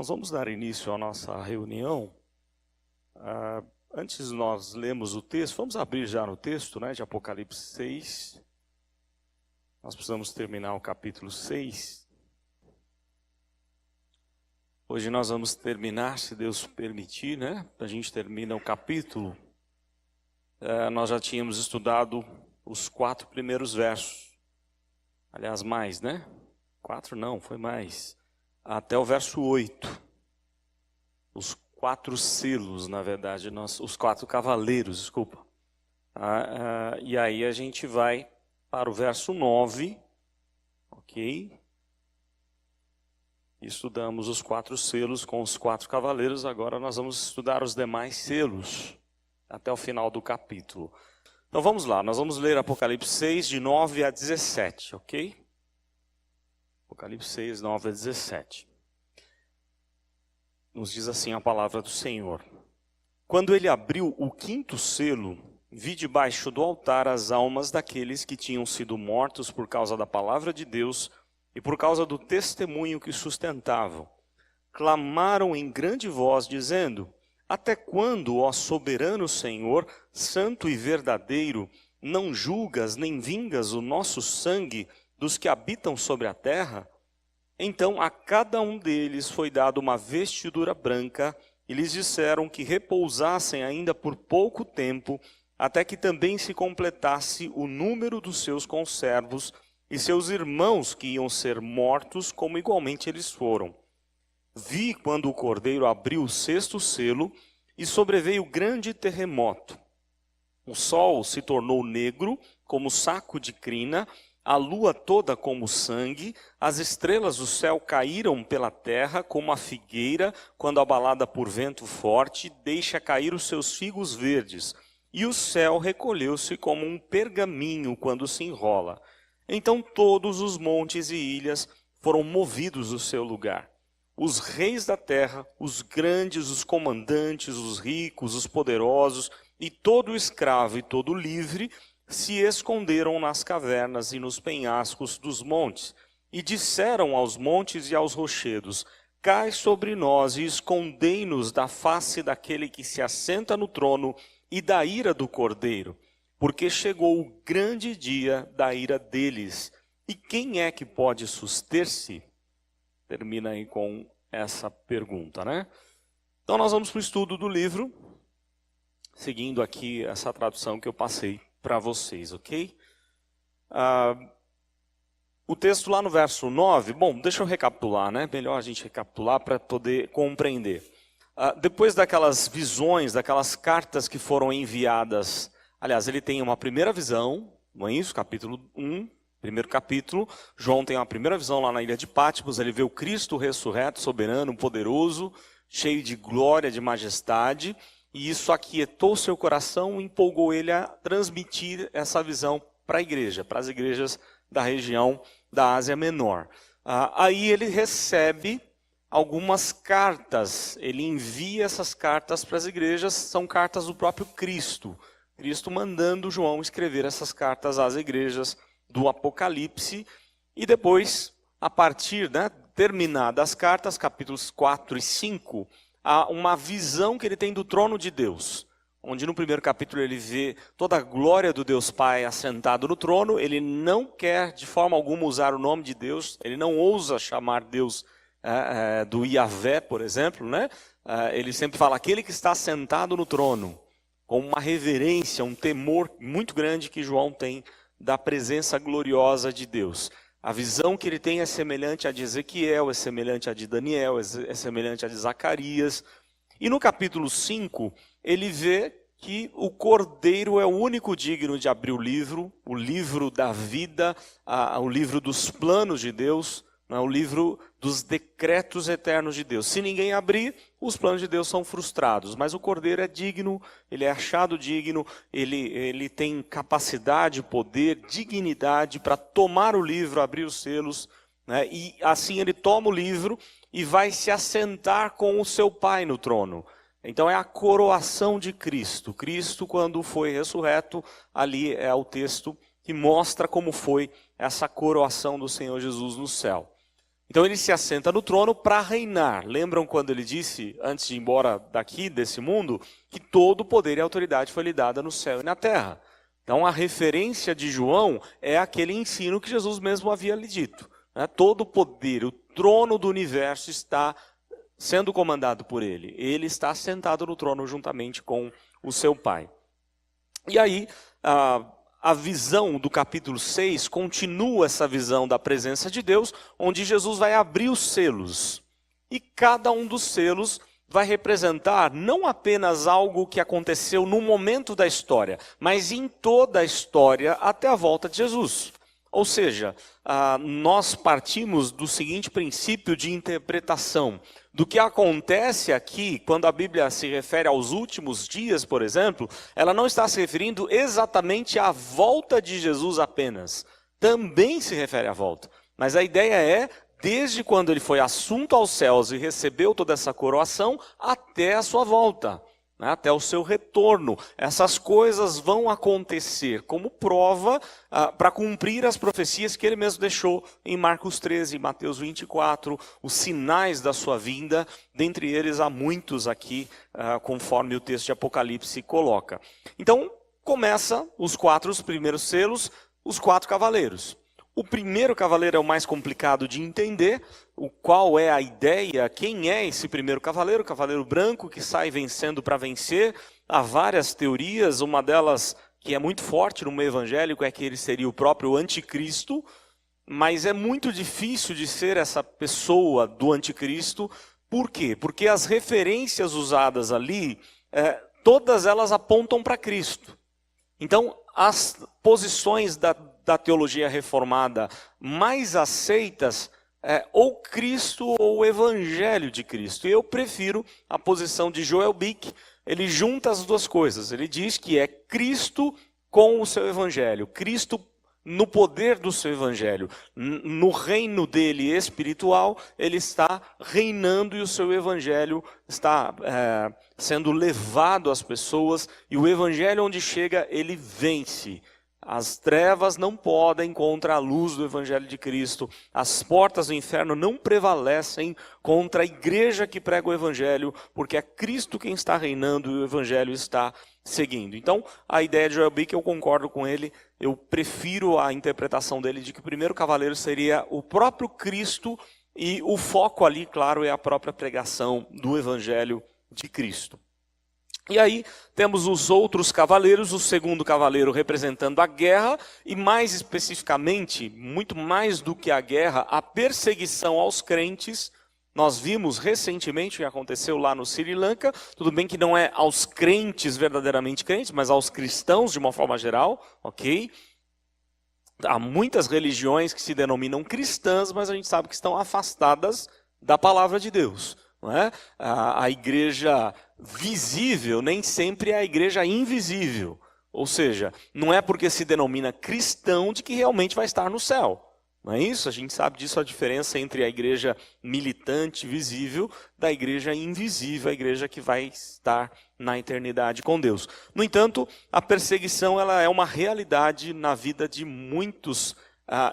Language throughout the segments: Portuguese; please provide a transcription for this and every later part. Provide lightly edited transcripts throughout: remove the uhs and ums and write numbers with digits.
Irmãos, vamos dar início à nossa reunião. Antes de nós lermos o texto, vamos abrir já no texto, de Apocalipse 6. Nós precisamos terminar o capítulo 6. Hoje nós vamos terminar, se Deus permitir, A gente termina o capítulo. Nós já tínhamos estudado os 4 primeiros versos. Aliás, mais, 4 não, foi mais. Até o verso 8. Os 4 selos, na verdade, os 4 cavaleiros, desculpa. E aí a gente vai para o verso 9, ok? Estudamos os 4 selos com os 4 cavaleiros, agora nós vamos estudar os demais selos, até o final do capítulo. Então vamos lá, nós vamos ler Apocalipse 6, de 9 a 17, ok? Apocalipse 6, 9 a 17. Nos diz assim a palavra do Senhor. Quando ele abriu o 5º selo, vi debaixo do altar as almas daqueles que tinham sido mortos por causa da palavra de Deus e por causa do testemunho que sustentavam. Clamaram em grande voz, dizendo: Até quando, ó soberano Senhor, santo e verdadeiro, não julgas nem vingas o nosso sangue dos que habitam sobre a terra? Então a cada um deles foi dada uma vestidura branca, e lhes disseram que repousassem ainda por pouco tempo, até que também se completasse o número dos seus conservos e seus irmãos que iam ser mortos, como igualmente eles foram. Vi quando o Cordeiro abriu o 6º selo, e sobreveio grande terremoto. O sol se tornou negro, como saco de crina, a lua toda como sangue, as estrelas do céu caíram pela terra como a figueira, quando abalada por vento forte, deixa cair os seus figos verdes, e o céu recolheu-se como um pergaminho quando se enrola. Então todos os montes e ilhas foram movidos do seu lugar. Os reis da terra, os grandes, os comandantes, os ricos, os poderosos, e todo escravo e todo livre, se esconderam nas cavernas e nos penhascos dos montes, e disseram aos montes e aos rochedos: Cai sobre nós e escondei-nos da face daquele que se assenta no trono e da ira do Cordeiro, porque chegou o grande dia da ira deles. E quem é que pode suster-se? Termina aí com essa pergunta, Então nós vamos para o estudo do livro, seguindo aqui essa tradução que eu passei para vocês, ok? O texto lá no verso 9, bom, deixa eu recapitular, Melhor a gente recapitular para poder compreender. Depois daquelas visões, daquelas cartas que foram enviadas, aliás, ele tem uma primeira visão, não é isso? Capítulo 1, primeiro capítulo. João tem uma primeira visão lá na ilha de Patmos, ele vê o Cristo ressurreto, soberano, poderoso, cheio de glória, de majestade. E isso aquietou seu coração e empolgou ele a transmitir essa visão para a igreja, para as igrejas da região da Ásia Menor. Aí ele recebe algumas cartas, ele envia essas cartas para as igrejas, são cartas do próprio Cristo. Cristo mandando João escrever essas cartas às igrejas do Apocalipse. E depois, a partir, terminadas as cartas, capítulos 4 e 5, há uma visão que ele tem do trono de Deus, onde no primeiro capítulo ele vê toda a glória do Deus Pai assentado no trono. Ele não quer de forma alguma usar o nome de Deus, ele não ousa chamar Deus do Yahvé, por exemplo, Ele sempre fala aquele que está sentado no trono, com uma reverência, um temor muito grande que João tem da presença gloriosa de Deus. A visão que ele tem é semelhante a de Ezequiel, é semelhante a de Daniel, é semelhante a de Zacarias. E no capítulo 5, ele vê que o Cordeiro é o único digno de abrir o livro da vida, o livro dos planos de Deus, o livro dos decretos eternos de Deus. Se ninguém abrir, os planos de Deus são frustrados. Mas o Cordeiro é digno, ele é achado digno, ele tem capacidade, poder, dignidade para tomar o livro, abrir os selos, e assim ele toma o livro e vai se assentar com o seu Pai no trono. Então é a coroação de Cristo. Cristo, quando foi ressurreto, ali é o texto que mostra como foi essa coroação do Senhor Jesus no céu. Então ele se assenta no trono para reinar. Lembram quando ele disse, antes de ir embora daqui, desse mundo, que todo o poder e autoridade foi lhe dada no céu e na terra. Então a referência de João é aquele ensino que Jesus mesmo havia lhe dito. Todo o poder, o trono do universo está sendo comandado por ele. Ele está sentado no trono juntamente com o seu Pai. E aí, a visão do capítulo 6 continua essa visão da presença de Deus, onde Jesus vai abrir os selos. E cada um dos selos vai representar não apenas algo que aconteceu no momento da história, mas em toda a história até a volta de Jesus. Ou seja, nós partimos do seguinte princípio de interpretação. Do que acontece aqui, quando a Bíblia se refere aos últimos dias, por exemplo, ela não está se referindo exatamente à volta de Jesus apenas. Também se refere à volta. Mas a ideia é, desde quando ele foi assunto aos céus e recebeu toda essa coroação, até a sua volta. Até o seu retorno. Essas coisas vão acontecer como prova para cumprir as profecias que ele mesmo deixou em Marcos 13, Mateus 24, os sinais da sua vinda, dentre eles há muitos aqui, conforme o texto de Apocalipse coloca. Então, começa os primeiros selos, os 4 cavaleiros. O primeiro cavaleiro é o mais complicado de entender, qual é a ideia, quem é esse primeiro cavaleiro, o cavaleiro branco que sai vencendo para vencer. Há várias teorias, uma delas que é muito forte no meio evangélico é que ele seria o próprio anticristo, mas é muito difícil de ser essa pessoa do anticristo. Por quê? Porque as referências usadas ali, todas elas apontam para Cristo. Então, as posições da teologia reformada mais aceitas ou Cristo ou o Evangelho de Cristo. E eu prefiro a posição de Joel Bick. Ele junta as duas coisas. Ele diz que é Cristo com o seu Evangelho. Cristo no poder do seu Evangelho. No reino dele espiritual, ele está reinando e o seu Evangelho está sendo levado às pessoas. E o Evangelho onde chega, ele vence. As trevas não podem contra a luz do Evangelho de Cristo. As portas do inferno não prevalecem contra a igreja que prega o Evangelho, porque é Cristo quem está reinando e o Evangelho está seguindo. Então, a ideia de Joel Bick, eu concordo com ele. Eu prefiro a interpretação dele de que o primeiro cavaleiro seria o próprio Cristo e o foco ali, claro, é a própria pregação do Evangelho de Cristo. E aí temos os outros cavaleiros, o segundo cavaleiro representando a guerra e mais especificamente, muito mais do que a guerra, a perseguição aos crentes. Nós vimos recentemente o que aconteceu lá no Sri Lanka, tudo bem que não é aos crentes verdadeiramente crentes, mas aos cristãos de uma forma geral, ok? Há muitas religiões que se denominam cristãs, mas a gente sabe que estão afastadas da palavra de Deus. Não é? A igreja visível nem sempre é a igreja invisível. Ou seja, não é porque se denomina cristão de que realmente vai estar no céu. Não é isso? A gente sabe disso, a diferença entre a igreja militante, visível, da igreja invisível, a igreja que vai estar na eternidade com Deus. No entanto, a perseguição ela é uma realidade na vida de muitos,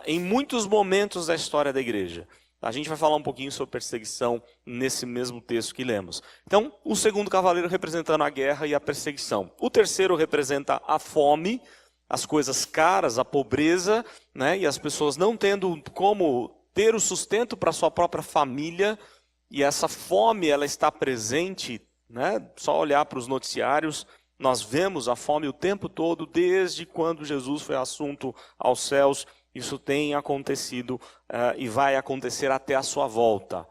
em muitos momentos da história da igreja. A gente vai falar um pouquinho sobre perseguição nesse mesmo texto que lemos. Então, o segundo cavaleiro representando a guerra e a perseguição. O terceiro representa a fome, as coisas caras, a pobreza, né? E as pessoas não tendo como ter o sustento para sua própria família. E essa fome ela está presente, né? Só olhar para os noticiários, nós vemos a fome o tempo todo, desde quando Jesus foi assunto aos céus. Isso tem acontecido e vai acontecer até a sua volta.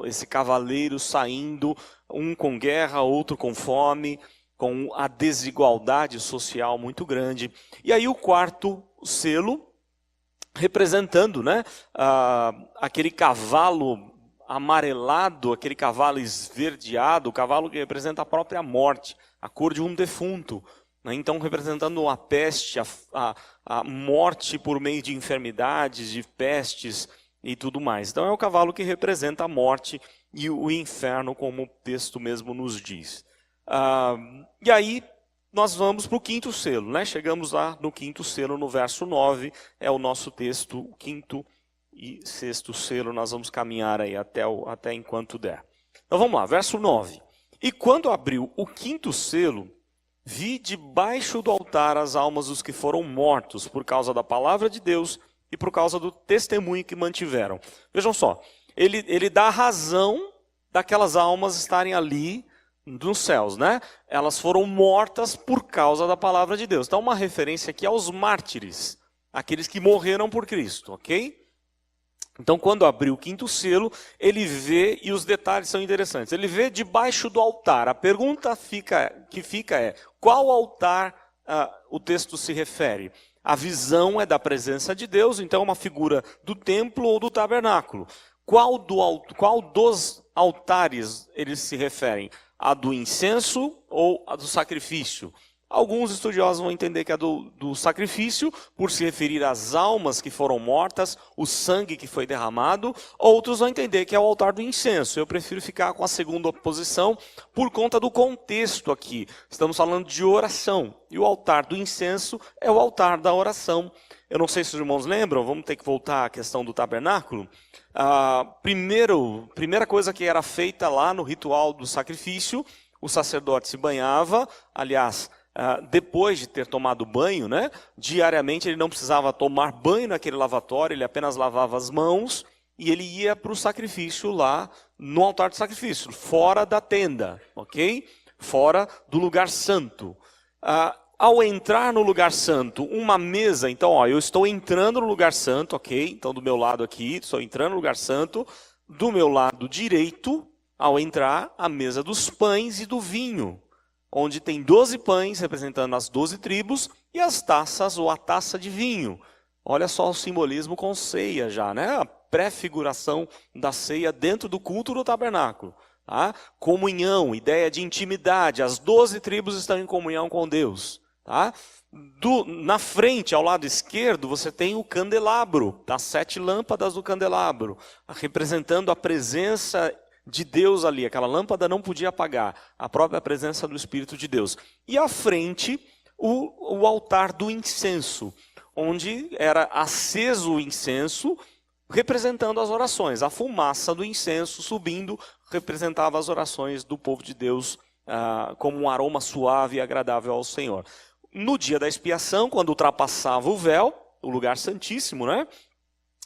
Esse cavaleiro saindo, um com guerra, outro com fome, com a desigualdade social muito grande. E aí o quarto selo, representando, né, aquele cavalo amarelado, aquele cavalo esverdeado, o cavalo que representa a própria morte, a cor de um defunto. Então, representando a peste, a morte por meio de enfermidades, de pestes e tudo mais. Então, é o cavalo que representa a morte e o inferno, como o texto mesmo nos diz. E aí, nós vamos para o quinto selo, né? Chegamos lá no quinto selo, no verso 9, é o nosso texto, o quinto e sexto selo, nós vamos caminhar aí até enquanto der. Então vamos lá, verso 9. E quando abriu o quinto selo, vi debaixo do altar as almas dos que foram mortos por causa da palavra de Deus e por causa do testemunho que mantiveram. Vejam só, ele dá a razão daquelas almas estarem ali nos céus, né? Elas foram mortas por causa da palavra de Deus. Então uma referência aqui aos mártires, aqueles que morreram por Cristo, ok? Então, quando abriu o quinto selo, ele vê, e os detalhes são interessantes, ele vê debaixo do altar. A pergunta que fica é, qual altar o texto se refere? A visão é da presença de Deus, então é uma figura do templo ou do tabernáculo. Qual dos altares eles se referem? A do incenso ou a do sacrifício? Alguns estudiosos vão entender que é do sacrifício, por se referir às almas que foram mortas, o sangue que foi derramado. Outros vão entender que é o altar do incenso. Eu prefiro ficar com a segunda posição por conta do contexto aqui. Estamos falando de oração. E o altar do incenso é o altar da oração. Eu não sei se os irmãos lembram, vamos ter que voltar à questão do tabernáculo. Primeira coisa que era feita lá no ritual do sacrifício, o sacerdote se banhava, aliás, depois de ter tomado banho, né, diariamente ele não precisava tomar banho naquele lavatório, ele apenas lavava as mãos e ele ia para o sacrifício lá no altar de sacrifício, fora da tenda, ok? Fora do lugar santo. Ao entrar no lugar santo, uma mesa, então ó, eu estou entrando no lugar santo, ok? Então do meu lado aqui, estou entrando no lugar santo, do meu lado direito, ao entrar, a mesa dos pães e do vinho, onde tem 12 pães representando as 12 tribos e as taças ou a taça de vinho. Olha só o simbolismo com ceia já, né? A prefiguração da ceia dentro do culto do tabernáculo. Tá? Comunhão, ideia de intimidade. As 12 tribos estão em comunhão com Deus. Tá? Na frente, ao lado esquerdo, você tem o candelabro, as 7 lâmpadas do candelabro, representando a presença de Deus ali. Aquela lâmpada não podia apagar, a própria presença do Espírito de Deus. E à frente, o altar do incenso, onde era aceso o incenso, representando as orações. A fumaça do incenso subindo representava as orações do povo de Deus como um aroma suave e agradável ao Senhor. No dia da expiação, quando ultrapassava o véu, o lugar santíssimo, né?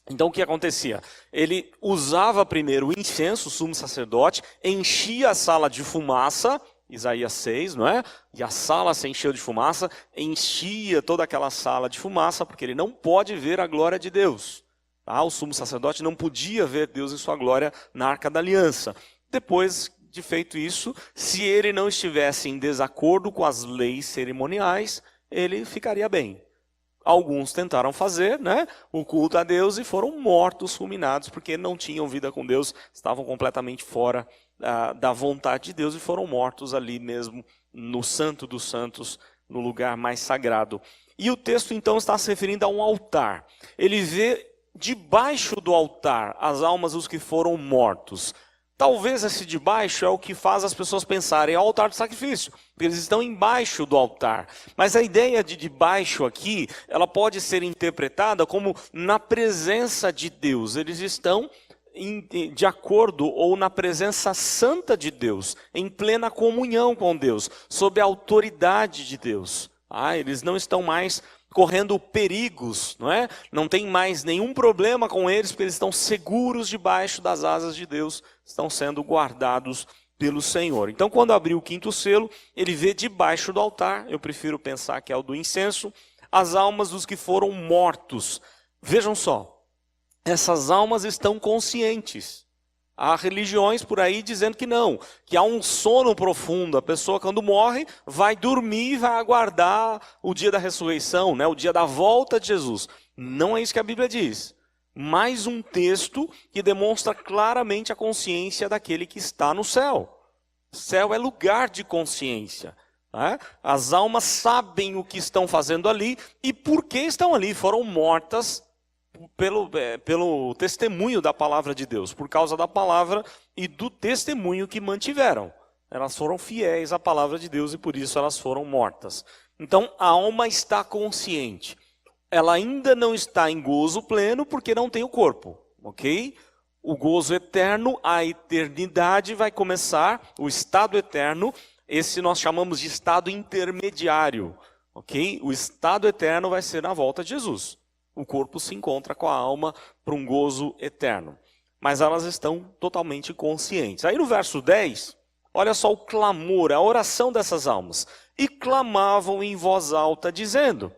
Então o que acontecia? Ele usava primeiro o incenso, o sumo sacerdote, enchia a sala de fumaça, Isaías 6, não é? E a sala se encheu de fumaça, enchia toda aquela sala de fumaça, porque ele não pode ver a glória de Deus. Tá? O sumo sacerdote não podia ver Deus em sua glória na Arca da Aliança. Depois de feito isso, se ele não estivesse em desacordo com as leis cerimoniais, ele ficaria bem. Alguns tentaram fazer, né, o culto a Deus e foram mortos, fulminados, porque não tinham vida com Deus, estavam completamente fora da vontade de Deus e foram mortos ali mesmo, no Santo dos Santos, no lugar mais sagrado. E o texto então está se referindo a um altar. Ele vê debaixo do altar as almas dos que foram mortos. Talvez esse de baixo é o que faz as pessoas pensarem ao altar do sacrifício, porque eles estão embaixo do altar. Mas a ideia de baixo aqui, ela pode ser interpretada como na presença de Deus. Eles estão de acordo ou na presença santa de Deus, em plena comunhão com Deus, sob a autoridade de Deus. Eles não estão mais correndo perigos, não é? Não tem mais nenhum problema com eles, porque eles estão seguros debaixo das asas de Deus, estão sendo guardados pelo Senhor. Então, quando abriu o quinto selo, ele vê debaixo do altar, eu prefiro pensar que é o do incenso, as almas dos que foram mortos. Vejam só, essas almas estão conscientes. Há religiões por aí dizendo que não, que há um sono profundo. A pessoa quando morre vai dormir e vai aguardar o dia da ressurreição, né? O dia da volta de Jesus. Não é isso que a Bíblia diz. Mais um texto que demonstra claramente a consciência daquele que está no céu. Céu é lugar de consciência. Né? As almas sabem o que estão fazendo ali e por que estão ali. Foram mortas pelo testemunho da palavra de Deus, por causa da palavra e do testemunho que mantiveram. Elas foram fiéis à palavra de Deus e por isso elas foram mortas. Então a alma está consciente. Ela ainda não está em gozo pleno porque não tem o corpo. ok? O gozo eterno, a eternidade vai começar, o estado eterno, esse nós chamamos de estado intermediário, ok? O estado eterno vai ser na volta de Jesus. O corpo se encontra com a alma para um gozo eterno. Mas elas estão totalmente conscientes. Aí no verso 10, olha só o clamor, a oração dessas almas. E clamavam em voz alta, dizendo: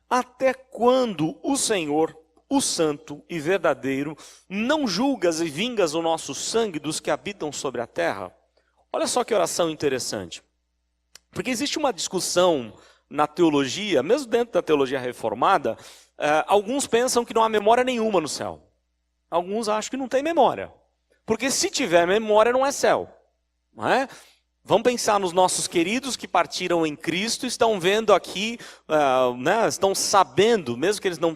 até quando o Senhor, o santo e verdadeiro, não julgas e vingas o nosso sangue dos que habitam sobre a terra? Olha só que oração interessante. Porque existe uma discussão na teologia, mesmo dentro da teologia reformada, alguns pensam que não há memória nenhuma no céu. Alguns acham que não tem memória. Porque se tiver memória, não é céu. Não é? Vamos pensar nos nossos queridos que partiram em Cristo, estão vendo aqui, estão sabendo, mesmo que eles não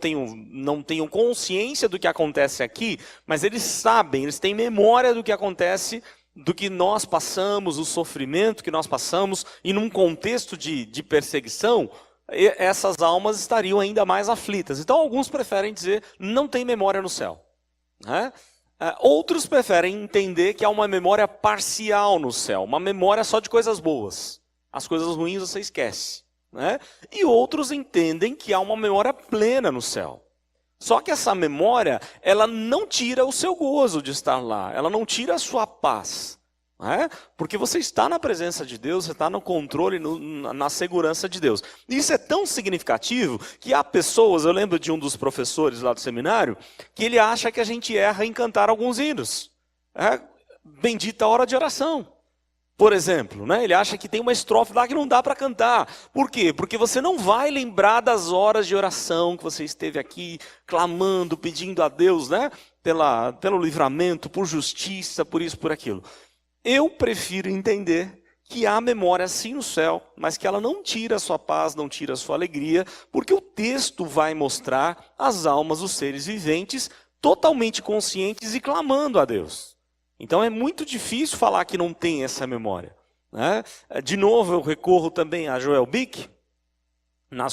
tenham consciência do que acontece aqui, mas eles sabem, eles têm memória do que acontece, do que nós passamos, o sofrimento que nós passamos, e num contexto de perseguição, essas almas estariam ainda mais aflitas. Então alguns preferem dizer, não tem memória no céu. Né? Outros preferem entender que há uma memória parcial no céu, uma memória só de coisas boas. As coisas ruins você esquece. Né? E outros entendem que há uma memória plena no céu. Só que essa memória, ela não tira o seu gozo de estar lá, ela não tira a sua paz. Né? Porque você está na presença de Deus, você está no controle, na segurança de Deus. E isso é tão significativo que há pessoas, eu lembro de um dos professores lá do seminário, que ele acha que a gente erra em cantar alguns hinos. Bendita a hora de oração. Por exemplo, né? Ele acha que tem uma estrofe lá que não dá para cantar. Por quê? Porque você não vai lembrar das horas de oração que você esteve aqui clamando, pedindo a Deus, né? Pelo livramento, por justiça, por isso, por aquilo. Eu prefiro entender que há memória sim no céu, mas que ela não tira a sua paz, não tira a sua alegria, porque o texto vai mostrar as almas dos seres viventes totalmente conscientes e clamando a Deus. Então é muito difícil falar que não tem essa memória. Né? De novo, eu recorro também a Joel Bick, no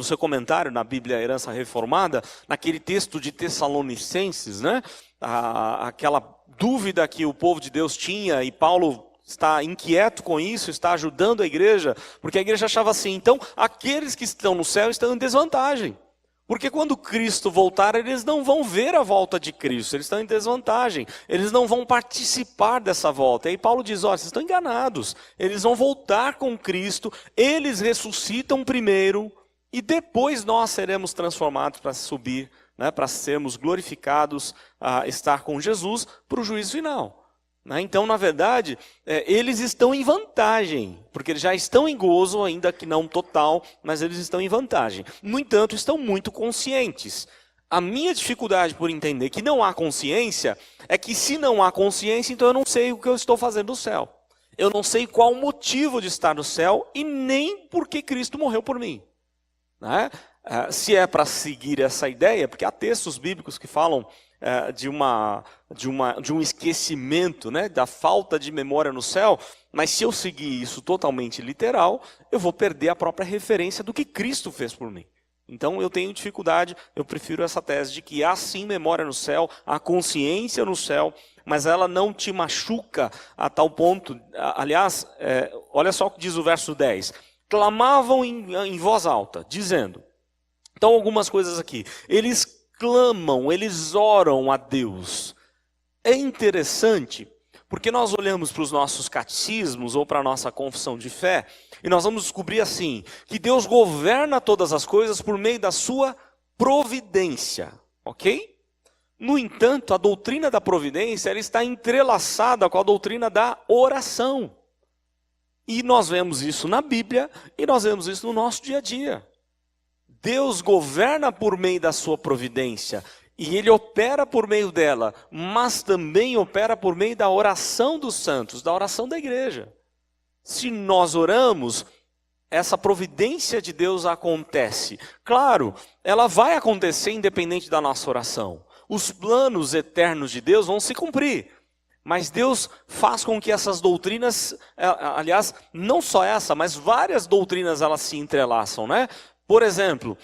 seu comentário na Bíblia Herança Reformada, naquele texto de Tessalonicenses, né? Aquela dúvida que o povo de Deus tinha, e Paulo está inquieto com isso, está ajudando a igreja, porque a igreja achava assim, então aqueles que estão no céu estão em desvantagem. Porque quando Cristo voltar, eles não vão ver a volta de Cristo, eles estão em desvantagem, eles não vão participar dessa volta. E aí Paulo diz, olha, vocês estão enganados, eles vão voltar com Cristo, eles ressuscitam primeiro, e depois nós seremos transformados para subir, né, para sermos glorificados, a estar com Jesus para o juízo final. Então, na verdade, eles estão em vantagem, porque eles já estão em gozo, ainda que não total, mas eles estão em vantagem. No entanto, estão muito conscientes. A minha dificuldade por entender que não há consciência, é que se não há consciência, então eu não sei o que eu estou fazendo no céu. Eu não sei qual o motivo de estar no céu e nem por que Cristo morreu por mim. Né? Se é para seguir essa ideia, porque há textos bíblicos que falam de um esquecimento, né, da falta de memória no céu, mas se eu seguir isso totalmente literal, eu vou perder a própria referência do que Cristo fez por mim. Então eu tenho dificuldade, eu prefiro essa tese de que há sim memória no céu, há consciência no céu, mas ela não te machuca a tal ponto. Aliás, olha só o que diz o verso 10. Clamavam em voz alta, dizendo... Então algumas coisas aqui. Eles clamam, eles oram a Deus. É interessante, porque nós olhamos para os nossos catecismos ou para a nossa confissão de fé, e nós vamos descobrir assim, que Deus governa todas as coisas por meio da sua providência, ok? No entanto, a doutrina da providência ela está entrelaçada com a doutrina da oração. E nós vemos isso na Bíblia, e nós vemos isso no nosso dia a dia. Deus governa por meio da sua providência, e Ele opera por meio dela, mas também opera por meio da oração dos santos, da oração da igreja. Se nós oramos, essa providência de Deus acontece. Claro, ela vai acontecer independente da nossa oração. Os planos eternos de Deus vão se cumprir. Mas Deus faz com que essas doutrinas, aliás, não só essa, mas várias doutrinas elas se entrelaçam, né? Por exemplo,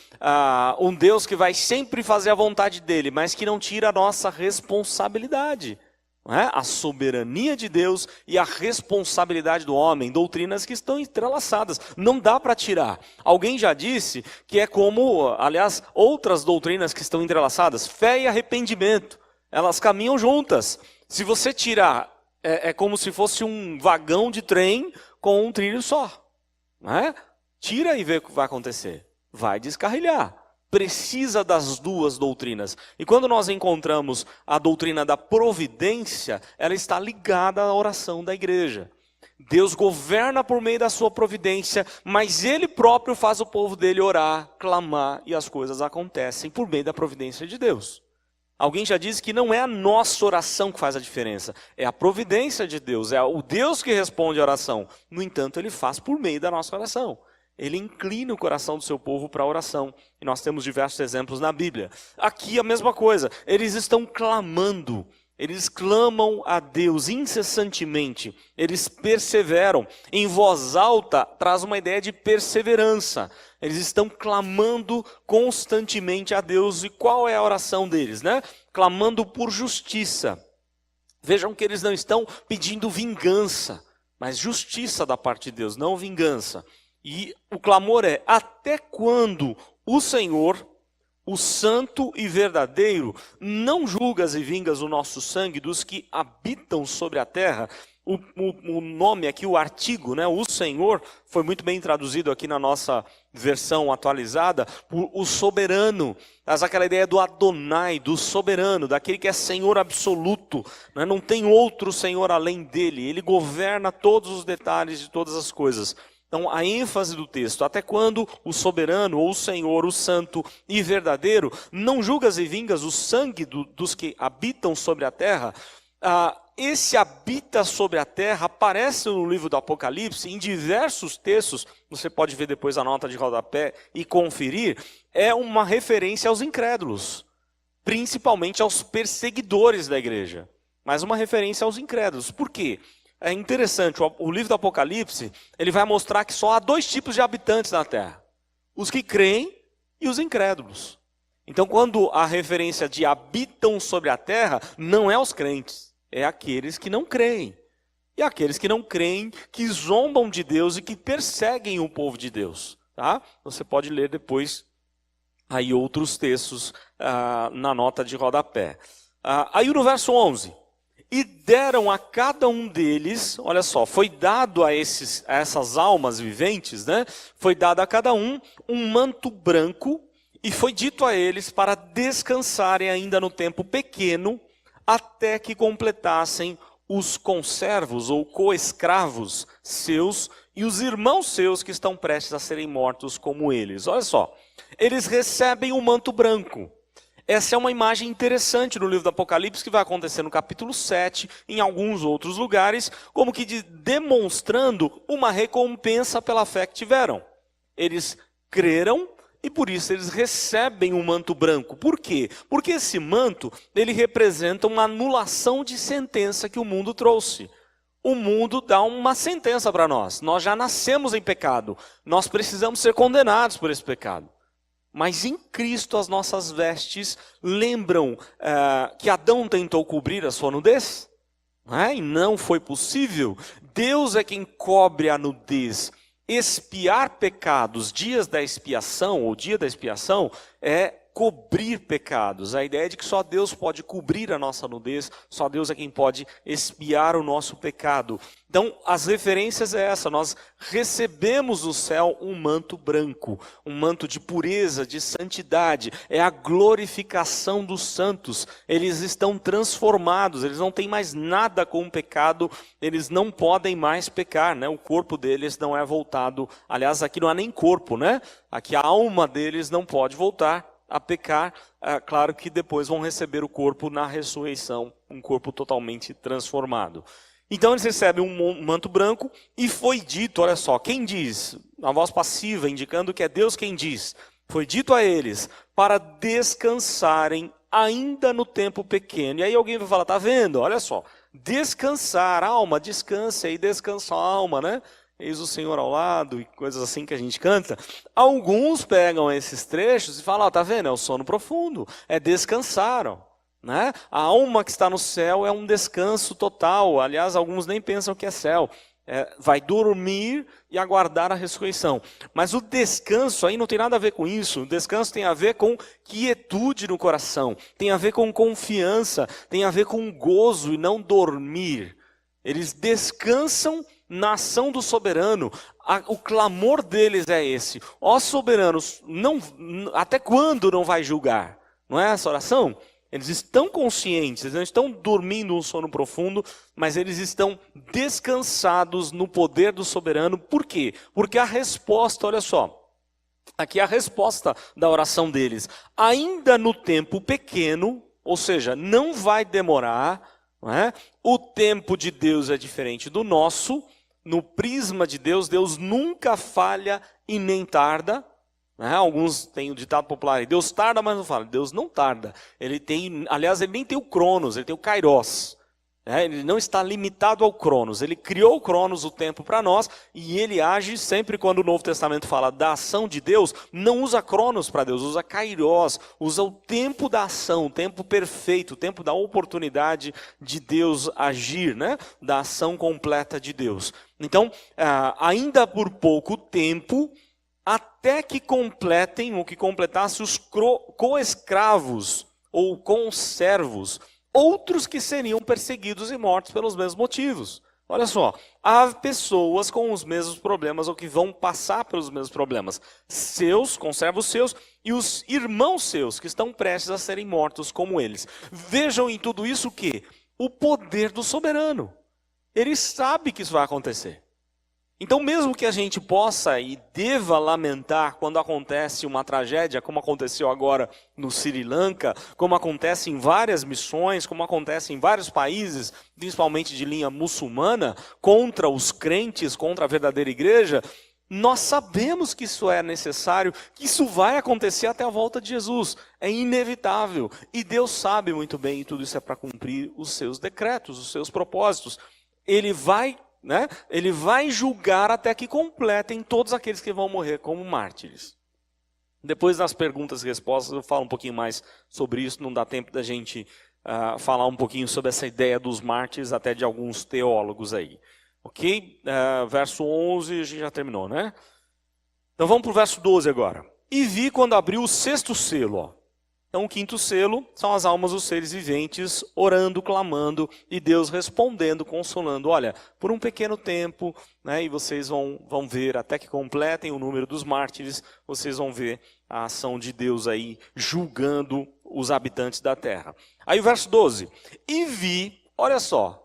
um Deus que vai sempre fazer a vontade dele, mas que não tira a nossa responsabilidade. Não é? A soberania de Deus e a responsabilidade do homem, doutrinas que estão entrelaçadas, não dá para tirar. Alguém já disse que é como, aliás, outras doutrinas que estão entrelaçadas, fé e arrependimento, elas caminham juntas. Se você tirar, é como se fosse um vagão de trem com um trilho só. Não é? Tira e vê o que vai acontecer. Vai descarrilhar. Precisa das duas doutrinas. E quando nós encontramos a doutrina da providência, ela está ligada à oração da igreja. Deus governa por meio da sua providência, mas Ele próprio faz o povo dele orar, clamar, e as coisas acontecem por meio da providência de Deus. Alguém já disse que não é a nossa oração que faz a diferença, é a providência de Deus, é o Deus que responde a oração. No entanto, Ele faz por meio da nossa oração. Ele inclina o coração do seu povo para a oração. E nós temos diversos exemplos na Bíblia. Aqui a mesma coisa. Eles estão clamando. Eles clamam a Deus incessantemente. Eles perseveram. Em voz alta traz uma ideia de perseverança. Eles estão clamando constantemente a Deus. E qual é a oração deles, né? Clamando por justiça. Vejam que eles não estão pedindo vingança, mas justiça da parte de Deus, não vingança. E o clamor é: até quando o Senhor, o santo e verdadeiro, não julgas e vingas o nosso sangue dos que habitam sobre a terra? O nome aqui, o artigo, né, o Senhor, foi muito bem traduzido aqui na nossa versão atualizada por o soberano. Mas aquela ideia do Adonai, do soberano, daquele que é Senhor absoluto, né, não tem outro Senhor além dele, ele governa todos os detalhes de todas as coisas. Então, a ênfase do texto: até quando o soberano, ou o Senhor, o santo e verdadeiro, não julgas e vingas o sangue dos que habitam sobre a terra? Esse habita sobre a terra aparece no livro do Apocalipse, em diversos textos, você pode ver depois a nota de rodapé e conferir, é uma referência aos incrédulos, principalmente aos perseguidores da igreja, mas uma referência aos incrédulos. Por quê? É interessante, o livro do Apocalipse, ele vai mostrar que só há dois tipos de habitantes na terra: os que creem e os incrédulos. Então, quando a referência de habitam sobre a terra, não é os crentes, é aqueles que não creem. E aqueles que não creem, que zombam de Deus e que perseguem o povo de Deus. Tá? Você pode ler depois aí outros textos na nota de rodapé. Aí no verso 11... E deram a cada um deles, olha só, foi dado a essas almas viventes, né? Foi dado a cada um manto branco, e foi dito a eles para descansarem ainda no tempo pequeno, até que completassem os conservos ou coescravos seus e os irmãos seus que estão prestes a serem mortos como eles. Olha só, eles recebem o manto branco. Essa é uma imagem interessante no livro do Apocalipse, que vai acontecer no capítulo 7, em alguns outros lugares, como que demonstrando uma recompensa pela fé que tiveram. Eles creram e por isso eles recebem um manto branco. Por quê? Porque esse manto, ele representa uma anulação de sentença que o mundo trouxe. O mundo dá uma sentença para nós. Nós já nascemos em pecado. Nós precisamos ser condenados por esse pecado. Mas em Cristo as nossas vestes lembram que Adão tentou cobrir a sua nudez? E não foi possível. Deus é quem cobre a nudez. Expiar pecados, dias da expiação, ou dia da expiação, é cobrir pecados. A ideia é de que só Deus pode cobrir a nossa nudez, só Deus é quem pode expiar o nosso pecado. Então, as referências é essa: nós recebemos do céu um manto branco, um manto de pureza, de santidade, é a glorificação dos santos. Eles estão transformados, eles não têm mais nada com o pecado, eles não podem mais pecar, né? O corpo deles não é voltado, aliás, aqui não há nem corpo, né? Aqui a alma deles não pode voltar a pecar. Claro que depois vão receber o corpo na ressurreição, um corpo totalmente transformado. Então eles recebem um manto branco e foi dito, olha só, quem diz? A voz passiva, indicando que é Deus quem diz. Foi dito a eles para descansarem ainda no tempo pequeno. E aí alguém vai falar: tá vendo? Olha só, descansar, alma, descanse aí, descansa a alma, né? eis o Senhor ao lado, e coisas assim que a gente canta. Alguns pegam esses trechos e falam, tá vendo, é o sono profundo, descansaram. Né? A alma que está no céu é um descanso total. Aliás, alguns nem pensam que é céu. Vai dormir e aguardar a ressurreição. Mas o descanso aí não tem nada a ver com isso. O descanso tem a ver com quietude no coração, tem a ver com confiança, tem a ver com gozo e não dormir. Eles descansam na ação do soberano. O clamor deles é esse: ó soberanos, até quando não vai julgar? Não é essa oração? Eles estão conscientes, eles não estão dormindo um sono profundo, mas eles estão descansados no poder do soberano. Por quê? Porque a resposta, olha só, aqui é a resposta da oração deles. Ainda no tempo pequeno, ou seja, não vai demorar, não é? O tempo de Deus é diferente do nosso. No prisma de Deus, Deus nunca falha e nem tarda. Alguns têm o ditado popular, Deus tarda, mas não fala. Deus não tarda. Aliás, ele nem tem o Cronos, ele tem o Kairos. Ele não está limitado ao Cronos. Ele criou o Cronos, o tempo para nós, e ele age sempre quando o Novo Testamento fala da ação de Deus, não usa Cronos para Deus, usa Kairos, usa o tempo da ação, o tempo perfeito, o tempo da oportunidade de Deus agir, né? Da ação completa de Deus. Então, ainda por pouco tempo, até que completem, ou que completasse os coescravos ou conservos, outros que seriam perseguidos e mortos pelos mesmos motivos. Olha só, há pessoas com os mesmos problemas ou que vão passar pelos mesmos problemas. Conservos seus e os irmãos seus que estão prestes a serem mortos como eles. Vejam em tudo isso o quê? O poder do soberano. Ele sabe que isso vai acontecer. Então, mesmo que a gente possa e deva lamentar quando acontece uma tragédia, como aconteceu agora no Sri Lanka, como acontece em várias missões, como acontece em vários países, principalmente de linha muçulmana, contra os crentes, contra a verdadeira igreja, nós sabemos que isso é necessário, que isso vai acontecer até a volta de Jesus. É inevitável. E Deus sabe muito bem, e tudo isso é para cumprir os seus decretos, os seus propósitos. Ele vai julgar até que completem todos aqueles que vão morrer como mártires. Depois das perguntas e respostas eu falo um pouquinho mais sobre isso, não dá tempo da gente falar um pouquinho sobre essa ideia dos mártires, até de alguns teólogos aí. Ok? Verso 11, a gente já terminou, né? Então vamos para o verso 12 agora. E vi quando abriu o sexto selo, ó. Então, o quinto selo são as almas dos seres viventes orando, clamando, e Deus respondendo, consolando. Olha, por um pequeno tempo, né, e vocês vão ver, até que completem o número dos mártires, vocês vão ver a ação de Deus aí, julgando os habitantes da terra. Aí o verso 12. E vi, olha só,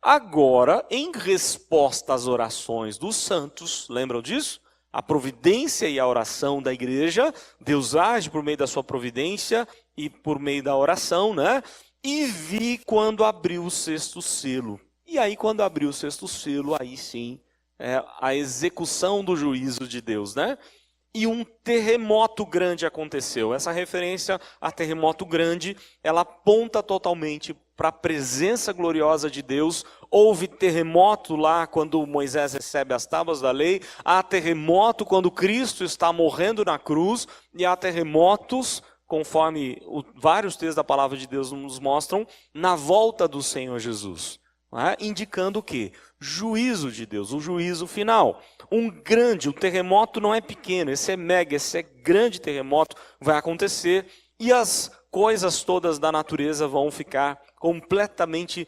agora, em resposta às orações dos santos, lembram disso? A providência e a oração da igreja, Deus age por meio da sua providência e por meio da oração, né? E vi quando abriu o sexto selo. E aí quando abriu o sexto selo, aí sim, a execução do juízo de Deus, né? E um terremoto grande aconteceu. Essa referência a terremoto grande, ela aponta totalmente para a presença gloriosa de Deus. Houve terremoto lá quando Moisés recebe as tábuas da lei, há terremoto quando Cristo está morrendo na cruz, e há terremotos, conforme vários textos da palavra de Deus nos mostram, na volta do Senhor Jesus. Indicando o quê? Juízo de Deus, o juízo final. O terremoto não é pequeno, esse é grande terremoto, vai acontecer, e as coisas todas da natureza vão ficar completamente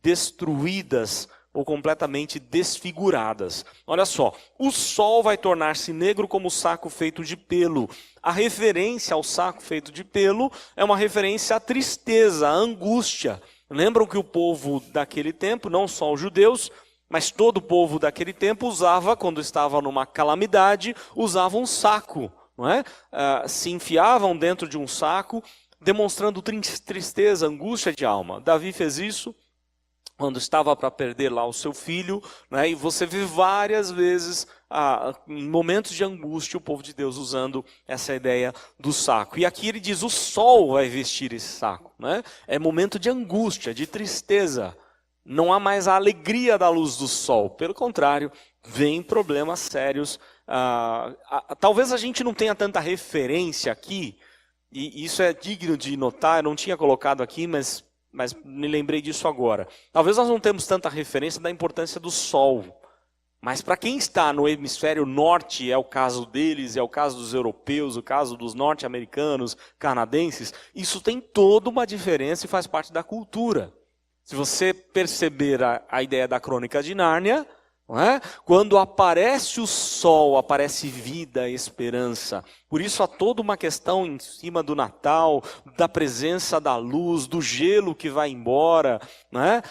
destruídas ou completamente desfiguradas. Olha só, o sol vai tornar-se negro como saco feito de pelo. A referência ao saco feito de pelo é uma referência à tristeza, à angústia. Lembram que o povo daquele tempo, não só os judeus, mas todo o povo daquele tempo usava, quando estava numa calamidade, usava um saco, não é? Se enfiavam dentro de um saco, demonstrando tristeza, angústia de alma. Davi fez isso quando estava para perder lá o seu filho, né? E você vê várias vezes, em momentos de angústia, o povo de Deus usando essa ideia do saco. E aqui ele diz, o sol vai vestir esse saco, né? É momento de angústia, de tristeza. Não há mais a alegria da luz do sol. Pelo contrário, vem problemas sérios. Talvez a gente não tenha tanta referência aqui, e isso é digno de notar, eu não tinha colocado aqui, mas me lembrei disso agora. Talvez nós não temos tanta referência da importância do sol. Mas para quem está no hemisfério norte, é o caso deles, é o caso dos europeus, o caso dos norte-americanos, canadenses, isso tem toda uma diferença e faz parte da cultura. Se você perceber a ideia da Crônica de Nárnia, não é? Quando aparece o sol, aparece vida, esperança. Por isso há toda uma questão em cima do Natal, da presença da luz, do gelo que vai embora, não é?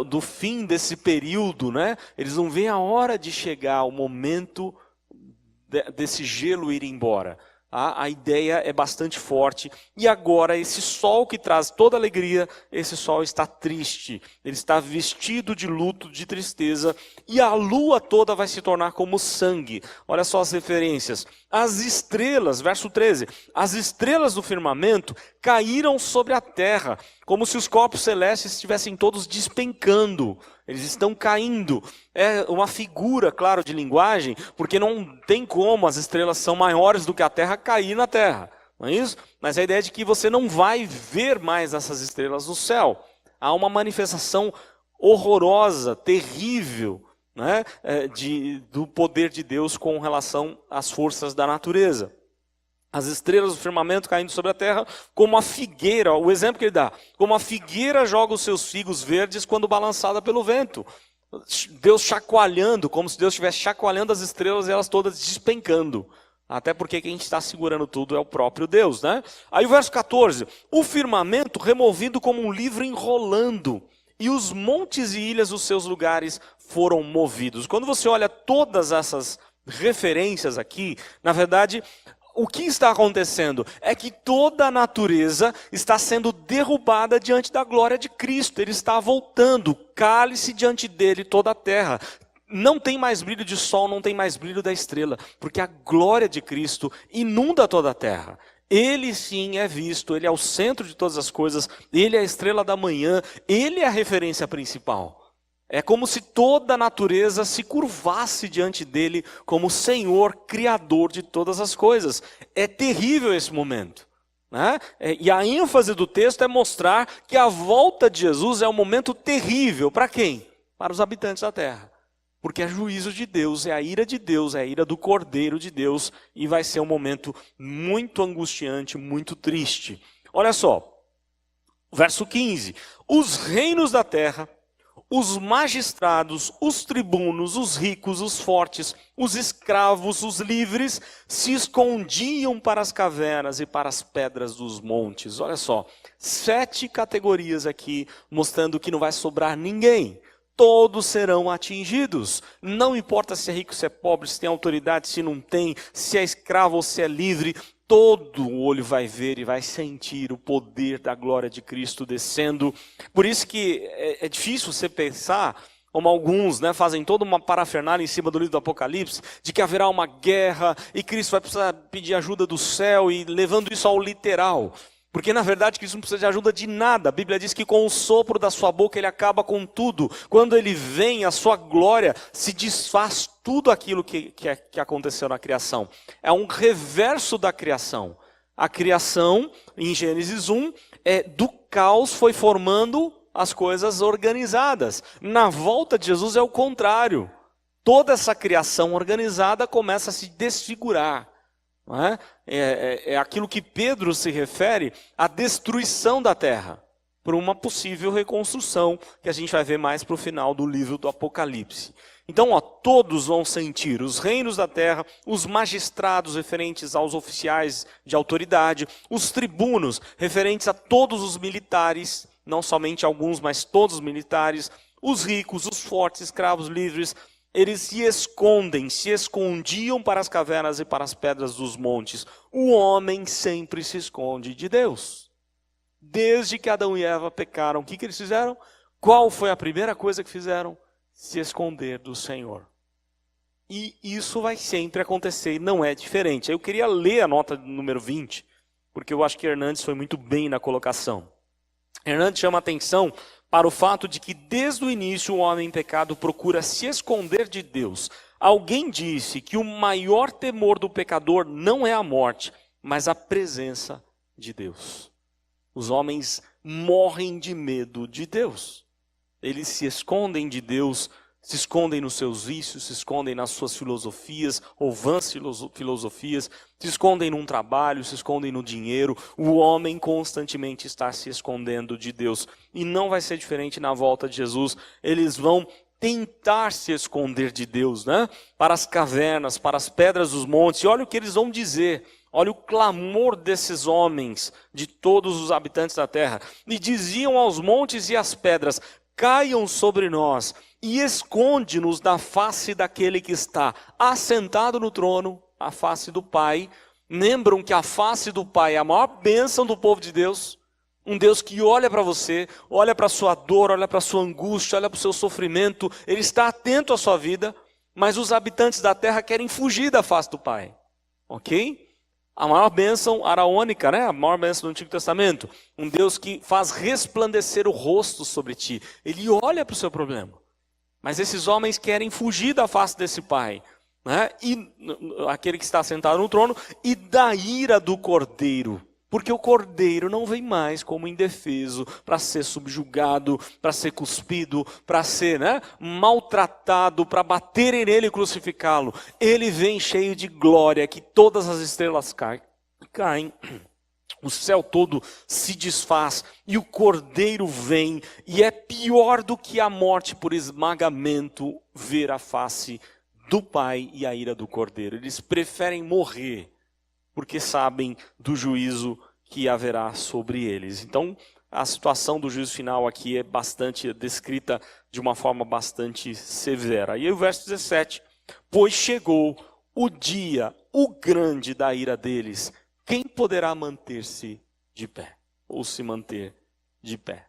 Do fim desse período. Né? Eles não veem a hora de chegar o momento desse gelo ir embora. A ideia é bastante forte. E agora esse sol que traz toda alegria, esse sol está triste. Ele está vestido de luto, de tristeza. E a lua toda vai se tornar como sangue. Olha só as referências. As estrelas, verso 13. As estrelas do firmamento caíram sobre a terra, como se os corpos celestes estivessem todos despencando. Eles estão caindo. É uma figura, claro, de linguagem, porque não tem como as estrelas são maiores do que a Terra cair na Terra. Não é isso? Mas a ideia é de que você não vai ver mais essas estrelas no céu. Há uma manifestação horrorosa, terrível, né, do poder de Deus com relação às forças da natureza. As estrelas do firmamento caindo sobre a terra, como a figueira, o exemplo que ele dá, como a figueira joga os seus figos verdes quando balançada pelo vento. Deus chacoalhando, como se Deus estivesse chacoalhando as estrelas e elas todas despencando. Até porque quem está segurando tudo é o próprio Deus, né? Aí o verso 14, o firmamento removido como um livro enrolando, e os montes e ilhas dos seus lugares foram movidos. Quando você olha todas essas referências aqui, na verdade, o que está acontecendo é que toda a natureza está sendo derrubada diante da glória de Cristo. Ele está voltando, cale-se diante dele toda a terra. Não tem mais brilho de sol, não tem mais brilho da estrela, porque a glória de Cristo inunda toda a terra. Ele sim é visto, ele é o centro de todas as coisas, ele é a estrela da manhã, ele é a referência principal. É como se toda a natureza se curvasse diante dele como Senhor, Criador de todas as coisas. É terrível esse momento. Né? E a ênfase do texto é mostrar que a volta de Jesus é um momento terrível. Para quem? Para os habitantes da terra. Porque é juízo de Deus, é a ira de Deus, é a ira do Cordeiro de Deus. E vai ser um momento muito angustiante, muito triste. Olha só, verso 15. Os reinos da terra, os magistrados, os tribunos, os ricos, os fortes, os escravos, os livres, se escondiam para as cavernas e para as pedras dos montes. Olha só, 7 categorias aqui, mostrando que não vai sobrar ninguém. Todos serão atingidos. Não importa se é rico, se é pobre, se tem autoridade, se não tem, se é escravo ou se é livre. Todo o olho vai ver e vai sentir o poder da glória de Cristo descendo. Por isso que é difícil você pensar, como alguns fazem toda uma parafernália em cima do livro do Apocalipse, de que haverá uma guerra e Cristo vai precisar pedir ajuda do céu e levando isso ao literal. Porque na verdade Cristo não precisa de ajuda de nada. A Bíblia diz que com o sopro da sua boca ele acaba com tudo. Quando ele vem, a sua glória se desfaz tudo aquilo que aconteceu na criação. É um reverso da criação. A criação, em Gênesis 1, do caos foi formando as coisas organizadas. Na volta de Jesus é o contrário. Toda essa criação organizada começa a se desfigurar. Não é? É aquilo que Pedro se refere à destruição da terra, por uma possível reconstrução, que a gente vai ver mais para o final do livro do Apocalipse. Então, todos vão sentir, os reinos da terra, os magistrados referentes aos oficiais de autoridade, os tribunos referentes a todos os militares, não somente alguns, mas todos os militares, os ricos, os fortes, escravos livres. Eles se escondiam para as cavernas e para as pedras dos montes. O homem sempre se esconde de Deus. Desde que Adão e Eva pecaram, o que eles fizeram? Qual foi a primeira coisa que fizeram? Se esconder do Senhor. E isso vai sempre acontecer e não é diferente. Eu queria ler a nota número 20, porque eu acho que Hernandes foi muito bem na colocação. Hernandes chama atenção para o fato de que desde o início o homem em pecado procura se esconder de Deus. Alguém disse que o maior temor do pecador não é a morte, mas a presença de Deus. Os homens morrem de medo de Deus. Eles se escondem de Deus, se escondem nos seus vícios, se escondem nas suas filosofias, ou vãs filosofias, se escondem num trabalho, se escondem no dinheiro. O homem constantemente está se escondendo de Deus. E não vai ser diferente na volta de Jesus. Eles vão tentar se esconder de Deus, né? Para as cavernas, para as pedras dos montes. E olha o que eles vão dizer. Olha o clamor desses homens, de todos os habitantes da terra. E diziam aos montes e às pedras: caiam sobre nós e esconde-nos da face daquele que está assentado no trono, a face do Pai. Lembram que a face do Pai é a maior bênção do povo de Deus. Um Deus que olha para você, olha para a sua dor, olha para a sua angústia, olha para o seu sofrimento. Ele está atento à sua vida, mas os habitantes da terra querem fugir da face do Pai. Ok? A maior bênção araônica, né? A maior bênção do Antigo Testamento. Um Deus que faz resplandecer o rosto sobre ti. Ele olha para o seu problema. Mas esses homens querem fugir da face desse Pai, né? E aquele que está sentado no trono, e da ira do Cordeiro. Porque o Cordeiro não vem mais como indefeso para ser subjugado, para ser cuspido, para ser, né, maltratado, para baterem nele e crucificá-lo. Ele vem cheio de glória, que todas as estrelas caem, o céu todo se desfaz e o Cordeiro vem. E é pior do que a morte por esmagamento ver a face do Pai e a ira do Cordeiro. Eles preferem morrer, porque sabem do juízo que haverá sobre eles. Então, a situação do juízo final aqui é bastante descrita de uma forma bastante severa. E aí o verso 17: pois chegou o dia, o grande da ira deles, quem poderá manter-se de pé? Ou se manter de pé?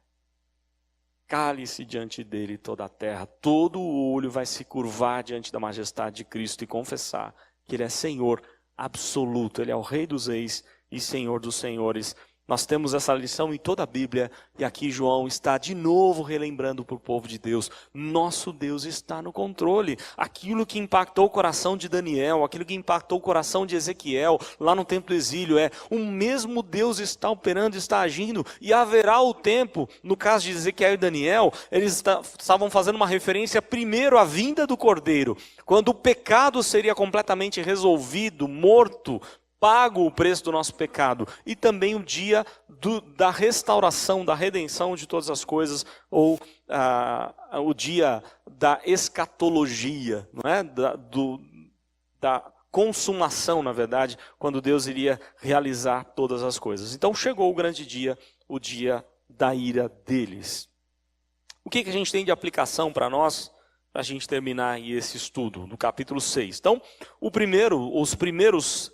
Cale-se diante dele toda a terra, todo o olho vai se curvar diante da majestade de Cristo e confessar que ele é Senhor absoluto, ele é o Rei dos Reis e Senhor dos Senhores. Nós temos essa lição em toda a Bíblia, e aqui João está de novo relembrando para o povo de Deus: nosso Deus está no controle. Aquilo que impactou o coração de Daniel, aquilo que impactou o coração de Ezequiel, lá no templo do exílio, o mesmo Deus está operando, está agindo, e haverá o tempo. No caso de Ezequiel e Daniel, eles estavam fazendo uma referência primeiro à vinda do Cordeiro, quando o pecado seria completamente resolvido, morto, pago o preço do nosso pecado, e também o dia da restauração, da redenção de todas as coisas, ou o dia da escatologia, não é? Da consumação, na verdade, quando Deus iria realizar todas as coisas. Então chegou o grande dia, o dia da ira deles. O que a gente tem de aplicação para nós, para a gente terminar aí esse estudo, no capítulo 6? Então, os primeiros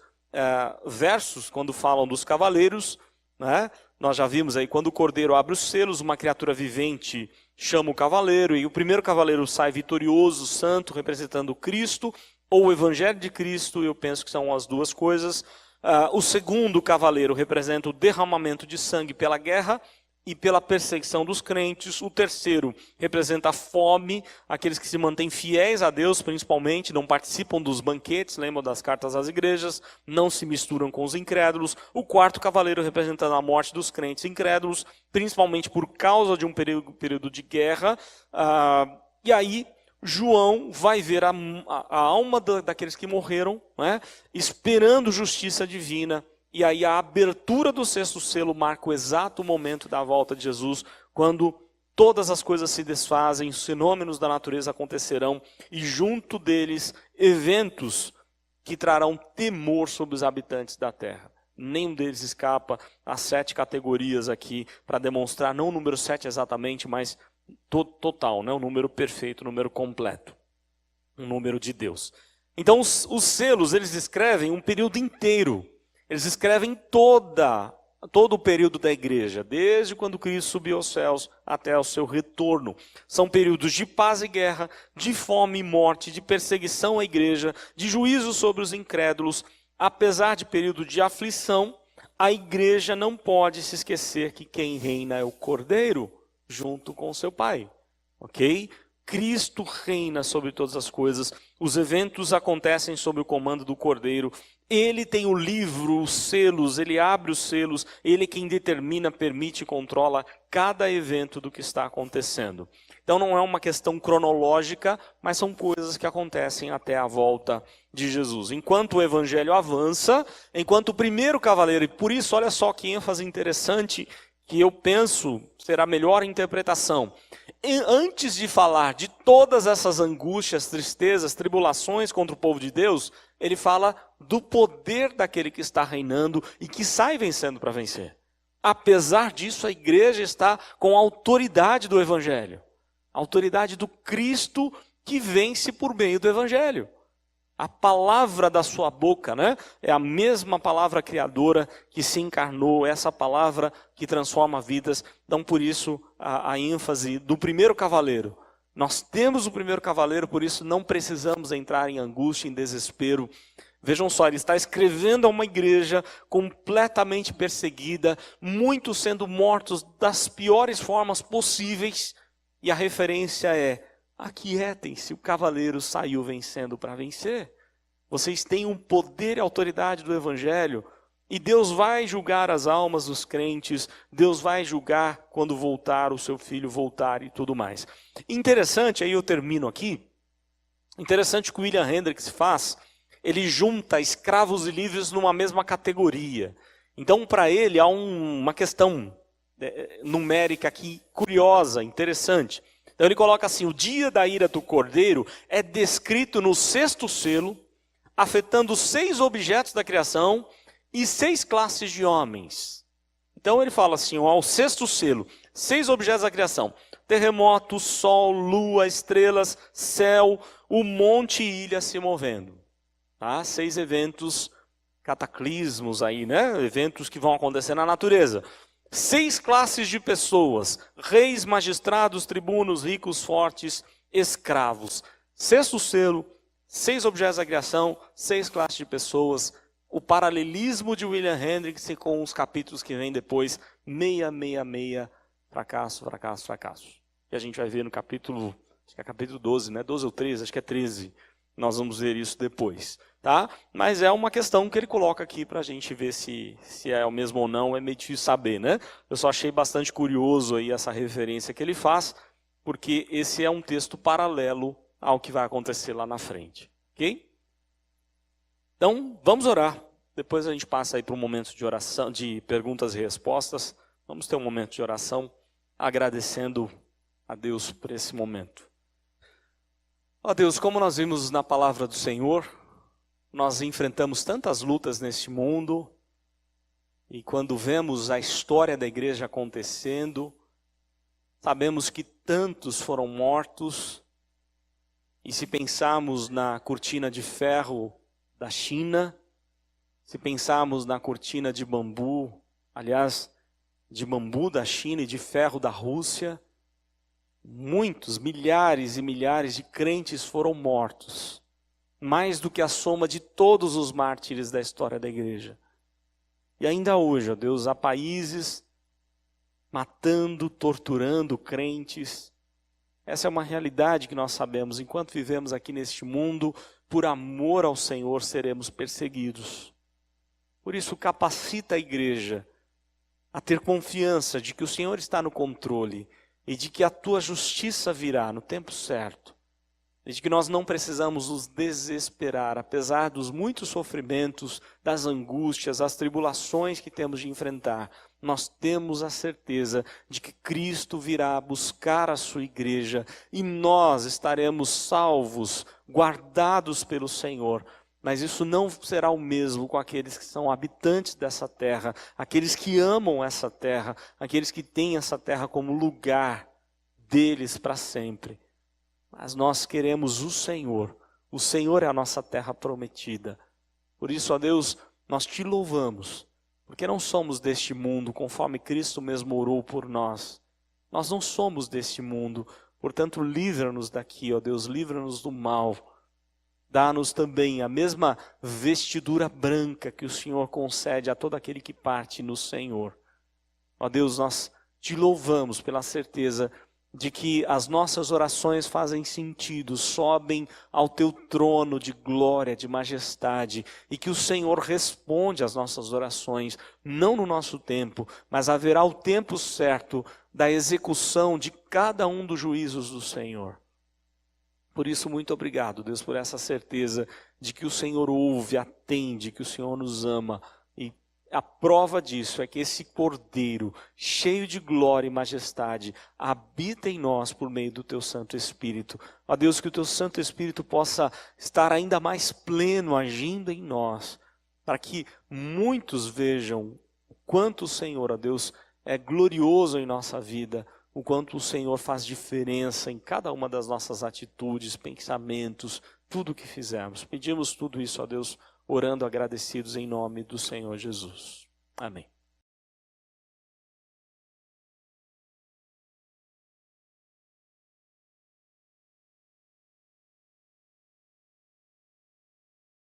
versos, quando falam dos cavaleiros, né? Nós já vimos aí, quando o Cordeiro abre os selos, uma criatura vivente chama o cavaleiro, e o primeiro cavaleiro sai vitorioso, santo, representando Cristo, ou o Evangelho de Cristo. Eu penso que são as duas coisas. O segundo cavaleiro representa o derramamento de sangue pela guerra e pela perseguição dos crentes. O terceiro representa a fome, aqueles que se mantêm fiéis a Deus, principalmente, não participam dos banquetes, lembram das cartas às igrejas, não se misturam com os incrédulos. O quarto cavaleiro representando a morte dos crentes incrédulos, principalmente por causa de um período de guerra. E aí João vai ver a alma daqueles que morreram, né, esperando justiça divina. E aí a abertura do sexto selo marca o exato momento da volta de Jesus, quando todas as coisas se desfazem, os fenômenos da natureza acontecerão, e junto deles eventos que trarão temor sobre os habitantes da terra. Nenhum deles escapa. As 7 categorias aqui, para demonstrar, não o número 7 exatamente, mas total, né? O número perfeito, o número completo, o número de Deus. Então os selos, eles descrevem um período inteiro. Eles escrevem todo o período da igreja, desde quando Cristo subiu aos céus até o seu retorno. São períodos de paz e guerra, de fome e morte, de perseguição à igreja, de juízo sobre os incrédulos. Apesar de período de aflição, a igreja não pode se esquecer que quem reina é o Cordeiro. junto com seu Pai, ok? Cristo reina sobre todas as coisas, os eventos acontecem sob o comando do Cordeiro, Ele tem o livro, os selos, Ele abre os selos, Ele é quem determina, permite e controla cada evento do que está acontecendo. Então não é uma questão cronológica, mas são coisas que acontecem até a volta de Jesus. Enquanto o evangelho avança, enquanto o primeiro cavaleiro, e por isso olha só que ênfase interessante, que eu penso será a melhor interpretação. Antes de falar de todas essas angústias, tristezas, tribulações contra o povo de Deus, ele fala do poder daquele que está reinando e que sai vencendo para vencer. Apesar disso, a igreja está com a autoridade do evangelho. A autoridade do Cristo que vence por meio do evangelho. A palavra da sua boca, né? É a mesma palavra criadora que se encarnou, essa palavra que transforma vidas. Então, por isso, a ênfase do primeiro cavaleiro. Nós temos o primeiro cavaleiro, por isso não precisamos entrar em angústia, em desespero. Vejam só, ele está escrevendo a uma igreja completamente perseguida, muitos sendo mortos das piores formas possíveis. E a referência é: aquietem-se, o cavaleiro saiu vencendo para vencer. Vocês têm o poder e autoridade do evangelho, e Deus vai julgar as almas dos crentes, Deus vai julgar quando voltar, o seu filho voltar e tudo mais. Interessante, aí eu termino aqui, interessante que o William Hendricks faz, ele junta escravos e livres numa mesma categoria. Então, para ele, há uma questão numérica aqui curiosa, interessante. Então ele coloca assim: o dia da ira do Cordeiro é descrito no sexto selo, afetando 6 objetos da criação e 6 classes de homens. Então ele fala assim, ao sexto selo, 6 objetos da criação: terremoto, sol, lua, estrelas, céu, o monte e ilha se movendo. Tá? 6 eventos, cataclismos aí, né? Eventos que vão acontecer na natureza. 6 classes de pessoas: reis, magistrados, tribunos, ricos, fortes, escravos. Sexto selo, 6 objetos da criação, 6 classes de pessoas. O paralelismo de William Hendricks com os capítulos que vêm depois, 666, fracasso, fracasso, fracasso. E a gente vai ver no capítulo, acho que é capítulo 12, né? 12 ou 13, acho que é 13. Nós vamos ver isso depois, tá? Mas é uma questão que ele coloca aqui para a gente ver se é o mesmo ou não, é meio difícil saber, né? Eu só achei bastante curioso aí essa referência que ele faz, porque esse é um texto paralelo ao que vai acontecer lá na frente, ok? Então, vamos orar. Depois a gente passa aí para um momento de oração, de perguntas e respostas. Vamos ter um momento de oração, agradecendo a Deus por esse momento. Ó Deus, como nós vimos na palavra do Senhor, nós enfrentamos tantas lutas neste mundo, e quando vemos a história da igreja acontecendo, sabemos que tantos foram mortos, e se pensarmos na cortina de ferro da China, se pensarmos na cortina de bambu, aliás, de bambu da China e de ferro da Rússia, muitos, milhares e milhares de crentes foram mortos, mais do que a soma de todos os mártires da história da igreja. E ainda hoje, ó Deus, há países matando, torturando crentes. Essa é uma realidade que nós sabemos. Enquanto vivemos aqui neste mundo, por amor ao Senhor, seremos perseguidos. Por isso, capacita a igreja a ter confiança de que o Senhor está no controle e de que a tua justiça virá no tempo certo. E de que nós não precisamos nos desesperar, apesar dos muitos sofrimentos, das angústias, das tribulações que temos de enfrentar. Nós temos a certeza de que Cristo virá buscar a sua igreja e nós estaremos salvos, guardados pelo Senhor. Mas isso não será o mesmo com aqueles que são habitantes dessa terra, aqueles que amam essa terra, aqueles que têm essa terra como lugar deles para sempre. Mas nós queremos o Senhor é a nossa terra prometida. Por isso, ó Deus, nós te louvamos, porque não somos deste mundo, conforme Cristo mesmo orou por nós. Nós não somos deste mundo, portanto, livra-nos daqui, ó Deus, livra-nos do mal. Dá-nos também a mesma vestidura branca que o Senhor concede a todo aquele que parte no Senhor. Ó Deus, nós Te louvamos pela certeza de que as nossas orações fazem sentido, sobem ao teu trono de glória, de majestade, e que o Senhor responde às nossas orações, não no nosso tempo, mas haverá o tempo certo da execução de cada um dos juízos do Senhor. Por isso, muito obrigado, Deus, por essa certeza de que o Senhor ouve, atende, que o Senhor nos ama. E a prova disso é que esse Cordeiro, cheio de glória e majestade, habita em nós por meio do teu Santo Espírito. Ó Deus, que o teu Santo Espírito possa estar ainda mais pleno, agindo em nós, para que muitos vejam o quanto o Senhor, ó Deus, é glorioso em nossa vida, o quanto o Senhor faz diferença em cada uma das nossas atitudes, pensamentos, tudo o que fizermos. Pedimos tudo isso a Deus, orando agradecidos em nome do Senhor Jesus. Amém.